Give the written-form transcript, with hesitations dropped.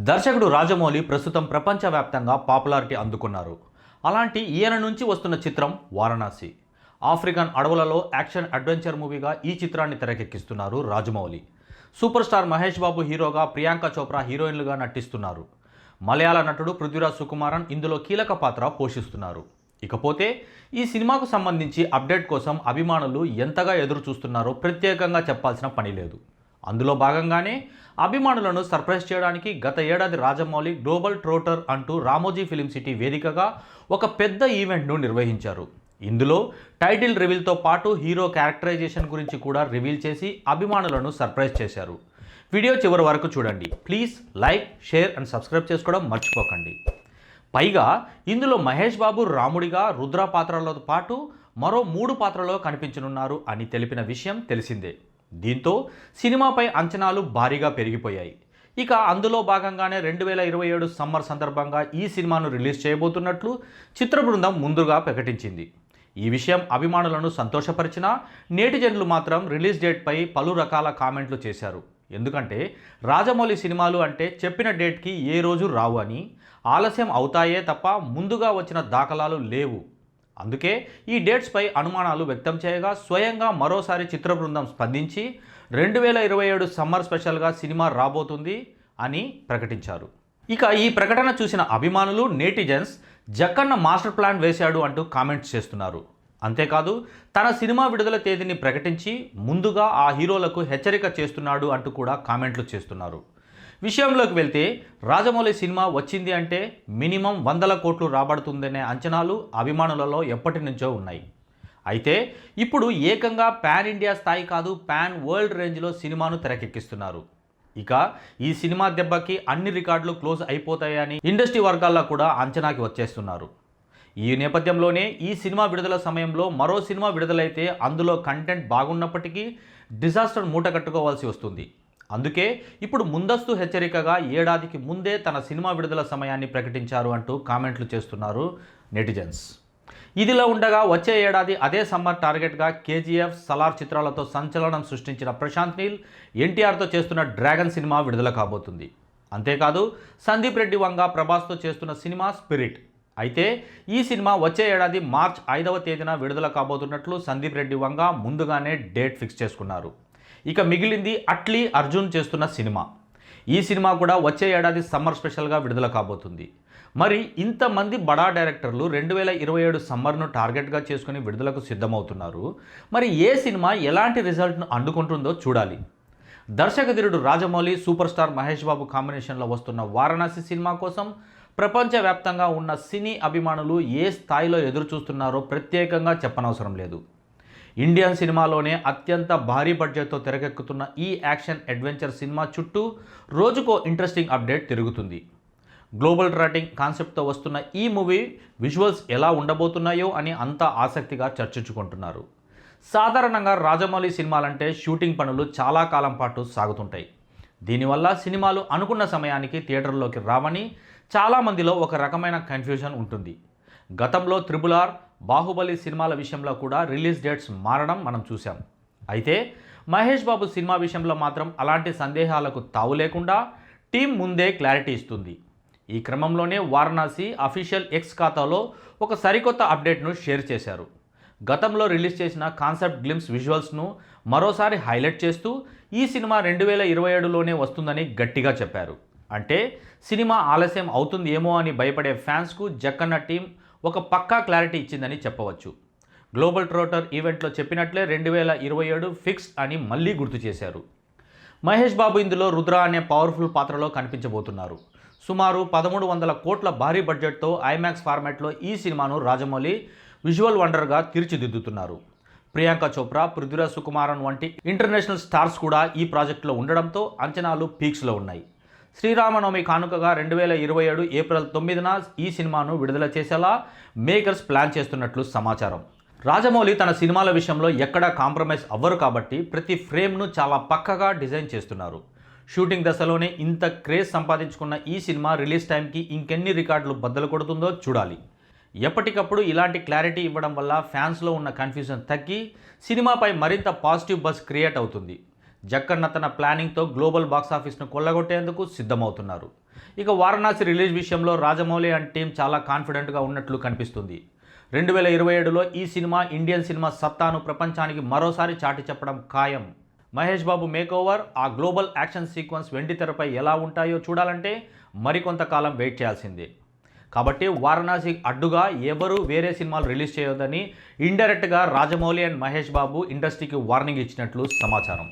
దర్శకుడు రాజమౌళి ప్రస్తుతం ప్రపంచవ్యాప్తంగా పాపులారిటీ అందుకున్నారు. అలాంటి ఈయన నుంచి వస్తున్న చిత్రం వారణాసి. ఆఫ్రికన్ అడవులలో యాక్షన్ అడ్వెంచర్ మూవీగా ఈ చిత్రాన్ని తెరకెక్కిస్తున్నారు రాజమౌళి. సూపర్ స్టార్ మహేష్ బాబు హీరోగా, ప్రియాంక చోప్రా హీరోయిన్లుగా నటిస్తున్నారు. మలయాళ నటుడు పృథ్వీరాజ్ సుకుమారన్ ఇందులో కీలక పాత్ర పోషిస్తున్నారు. ఇకపోతే ఈ సినిమాకు సంబంధించి అప్డేట్ కోసం అభిమానులు ఎంతగా ఎదురు చూస్తున్నారో ప్రత్యేకంగా చెప్పాల్సిన పని లేదు. అందులో భాగంగానే అభిమానులను సర్ప్రైజ్ చేయడానికి గత ఏడాది రాజమౌళి గ్లోబల్ ట్రోటర్ అంటూ రామోజీ ఫిలిం సిటీ వేదికగా ఒక పెద్ద ఈవెంట్ను నిర్వహించారు. ఇందులో టైటిల్ రివీల్తో పాటు హీరో క్యారెక్టరైజేషన్ గురించి కూడా రివీల్ చేసి అభిమానులను సర్ప్రైజ్ చేశారు. వీడియో చివరి వరకు చూడండి. Please like, share and subscribe చేసుకోవడం మర్చిపోకండి. పైగా ఇందులో మహేష్ బాబు రాముడిగా, రుద్ర పాత్రలతో పాటు మరో 3 పాత్రలో కనిపించనున్నారు అని తెలిపిన విషయం తెలిసిందే. దీంతో సినిమాపై అంచనాలు భారీగా పెరిగిపోయాయి. ఇక అందులో భాగంగానే 2027 సమ్మర్ సందర్భంగా ఈ సినిమాను రిలీజ్ చేయబోతున్నట్లు చిత్ర బృందం ముందుగా ప్రకటించింది. ఈ విషయం అభిమానులను సంతోషపరిచినా నేటిజన్లు మాత్రం రిలీజ్ డేట్పై పలు రకాల కామెంట్లు చేశారు. ఎందుకంటే రాజమౌళి సినిమాలు అంటే చెప్పిన డేట్కి ఏ రోజు రావు అని, ఆలస్యం అవుతాయే తప్ప ముందుగా వచ్చిన దాఖలాలు లేవు. అందుకే ఈ డేట్స్పై అనుమానాలు వ్యక్తం చేయగా స్వయంగా మరోసారి చిత్ర బృందం స్పందించి 2027 సమ్మర్ స్పెషల్గా సినిమా రాబోతుంది అని ప్రకటించారు. ఇక ఈ ప్రకటన చూసిన అభిమానులు, నేటిజన్స్ జక్కన్న మాస్టర్ ప్లాన్ వేశాడు అంటూ కామెంట్స్ చేస్తున్నారు. అంతేకాదు తన సినిమా విడుదల తేదీని ప్రకటించి ముందుగా ఆ హీరోలకు హెచ్చరిక చేస్తున్నాడు అంటూ కూడా కామెంట్లు చేస్తున్నారు. విషయంలోకి వెళ్తే రాజమౌళి సినిమా వచ్చింది అంటే మినిమం 100 కోట్లు రాబడుతుందనే అంచనాలు అభిమానులలో ఎప్పటి నుంచో ఉన్నాయి. అయితే ఇప్పుడు ఏకంగా పాన్ ఇండియా స్థాయి కాదు, పాన్ వరల్డ్ రేంజ్లో సినిమాను తెరకెక్కిస్తున్నారు. ఇక ఈ సినిమా దెబ్బకి అన్ని రికార్డులు క్లోజ్ అయిపోతాయని ఇండస్ట్రీ వర్గాల్లో కూడా అంచనాకి వచ్చేస్తున్నారు. ఈ నేపథ్యంలోనే ఈ సినిమా విడుదల సమయంలో మరో సినిమా విడుదలైతే అందులో కంటెంట్ బాగున్నప్పటికీ డిజాస్టర్ మూట కట్టుకోవాల్సి వస్తుంది. అందుకే ఇప్పుడు ముందస్తు హెచ్చరికగా ఏడాదికి ముందే తన సినిమా విడుదల సమయాన్ని ప్రకటించారు అంటూ కామెంట్లు చేస్తున్నారు నెటిజన్స్. ఇదిలా ఉండగా వచ్చే ఏడాది అదే సమ్మర్ టార్గెట్గా కేజీఎఫ్, సలార్ చిత్రాలతో సంచలనం సృష్టించిన ప్రశాంత్ నీల్ ఎన్టీఆర్తో చేస్తున్న డ్రాగన్ సినిమా విడుదల కాబోతుంది. అంతేకాదు సందీప్ రెడ్డి వంగ ప్రభాస్తో చేస్తున్న సినిమా స్పిరిట్. అయితే ఈ సినిమా వచ్చే ఏడాది మార్చ్ 5వ తేదీన విడుదల కాబోతున్నట్లు సందీప్ రెడ్డి వంగ ముందుగానే డేట్ ఫిక్స్ చేసుకున్నారు. ఇక మిగిలింది అట్లీ అర్జున్ చేస్తున్న సినిమా. ఈ సినిమా కూడా వచ్చే ఏడాది సమ్మర్ స్పెషల్గా విడుదల కాబోతుంది. మరి ఇంతమంది బడా డైరెక్టర్లు 2027 సమ్మర్ను టార్గెట్గా చేసుకుని విడుదలకు సిద్ధమవుతున్నారు. మరి ఏ సినిమా ఎలాంటి రిజల్ట్ను అందుకుంటుందో చూడాలి. దర్శకధీరుడు రాజమౌళి, సూపర్ స్టార్ మహేష్ బాబు కాంబినేషన్లో వస్తున్న వారణాసి సినిమా కోసం ప్రపంచవ్యాప్తంగా ఉన్న సినీ అభిమానులు ఏ స్థాయిలో ఎదురు చూస్తున్నారో ప్రత్యేకంగా చెప్పనవసరం లేదు. ఇండియన్ సినిమాలోనే అత్యంత భారీ బడ్జెట్తో తెరకెక్కుతున్న ఈ యాక్షన్ అడ్వెంచర్ సినిమా చుట్టూ రోజుకో ఇంట్రెస్టింగ్ అప్డేట్ తిరుగుతుంది. గ్లోబల్ ట్రాటింగ్ కాన్సెప్ట్తో వస్తున్న ఈ మూవీ విజువల్స్ ఎలా ఉండబోతున్నాయో అని అంతా ఆసక్తిగా చర్చించుకుంటున్నారు. సాధారణంగా రాజమౌళి సినిమాలంటే షూటింగ్ పనులు చాలా కాలం పాటు సాగుతుంటాయి. దీనివల్ల సినిమాలు అనుకున్న సమయానికి థియేటర్లోకి రావని చాలామందిలో ఒక రకమైన కన్ఫ్యూజన్ ఉంటుంది. గతంలో RRR, బాహుబలి సినిమాల విషయంలో కూడా రిలీజ్ డేట్స్ మారడం మనం చూసాం. అయితే మహేష్ బాబు సినిమా విషయంలో మాత్రం అలాంటి సందేహాలకు తావు లేకుండా టీం ముందే క్లారిటీ ఇస్తుంది. ఈ క్రమంలోనే వారణాసి అఫీషియల్ X ఖాతాలో ఒక సరికొత్త అప్డేట్ను షేర్ చేశారు. గతంలో రిలీజ్ చేసిన కాన్సెప్ట్ గ్లిమ్స్ విజువల్స్ను మరోసారి హైలైట్ చేస్తూ ఈ సినిమా 2027లోనే వస్తుందని గట్టిగా చెప్పారు. అంటే సినిమా ఆలస్యం అవుతుంది ఏమో అని భయపడే ఫ్యాన్స్కు జక్కన్న టీం ఒక పక్కా క్లారిటీ ఇచ్చిందని చెప్పవచ్చు. గ్లోబల్ ట్రోటర్ ఈవెంట్లో చెప్పినట్లే 2027 ఫిక్స్ అని మళ్ళీ గుర్తు చేశారు. మహేష్ బాబు ఇందులో రుద్ర అనే పవర్ఫుల్ పాత్రలో కనిపించబోతున్నారు. సుమారు 1300 కోట్ల భారీ బడ్జెట్తో ఐమాక్స్ ఫార్మాట్లో ఈ సినిమాను రాజమౌళి విజువల్ వండర్గా తీర్చిదిద్దుతున్నారు. ప్రియాంక చోప్రా, పృథ్వీరాజ్ సుకుమారన్ వంటి ఇంటర్నేషనల్ స్టార్స్ కూడా ఈ ప్రాజెక్టులో ఉండడంతో అంచనాలు పీక్స్లో ఉన్నాయి. శ్రీరామనవమి కానుకగా 2027 ఏప్రిల్ 9న ఈ సినిమాను విడుదల చేసేలా మేకర్స్ ప్లాన్ చేస్తున్నట్లు సమాచారం. రాజమౌళి తన సినిమాల విషయంలో ఎక్కడా కాంప్రమైజ్ అవ్వరు కాబట్టి ప్రతి ఫ్రేమ్ను చాలా పక్కగా డిజైన్ చేస్తున్నారు. షూటింగ్ దశలోనే ఇంత క్రేజ్ సంపాదించుకున్న ఈ సినిమా రిలీజ్ టైంకి ఇంకెన్ని రికార్డులు బద్దలు కొడుతుందో చూడాలి. ఎప్పటికప్పుడు ఇలాంటి క్లారిటీ ఇవ్వడం వల్ల ఫ్యాన్స్లో ఉన్న కన్ఫ్యూజన్ తగ్గి సినిమాపై మరింత పాజిటివ్ బజ్ క్రియేట్ అవుతుంది. జక్కన్న తన ప్లానింగ్తో గ్లోబల్ బాక్సాఫీస్ను కొల్లగొట్టేందుకు సిద్ధమవుతున్నారు. ఇక వారణాసి రిలీజ్ విషయంలో రాజమౌళి అండ్ టీం చాలా కాన్ఫిడెంట్గా ఉన్నట్లు కనిపిస్తుంది. 2027లో ఈ సినిమా ఇండియన్ సినిమా సత్తాను ప్రపంచానికి మరోసారి చాటి చెప్పడం ఖాయం. మహేష్ బాబు మేకోవర్, ఆ గ్లోబల్ యాక్షన్ సీక్వెన్స్ వెండితెరపై ఎలా ఉంటాయో చూడాలంటే మరికొంతకాలం వెయిట్ చేయాల్సిందే. కాబట్టి వారణాసి అడ్డుగా ఎవరూ వేరే సినిమాలు రిలీజ్ చేయొద్దని ఇండైరెక్ట్గా రాజమౌళి అండ్ మహేష్ బాబు ఇండస్ట్రీకి వార్నింగ్ ఇచ్చినట్లు సమాచారం.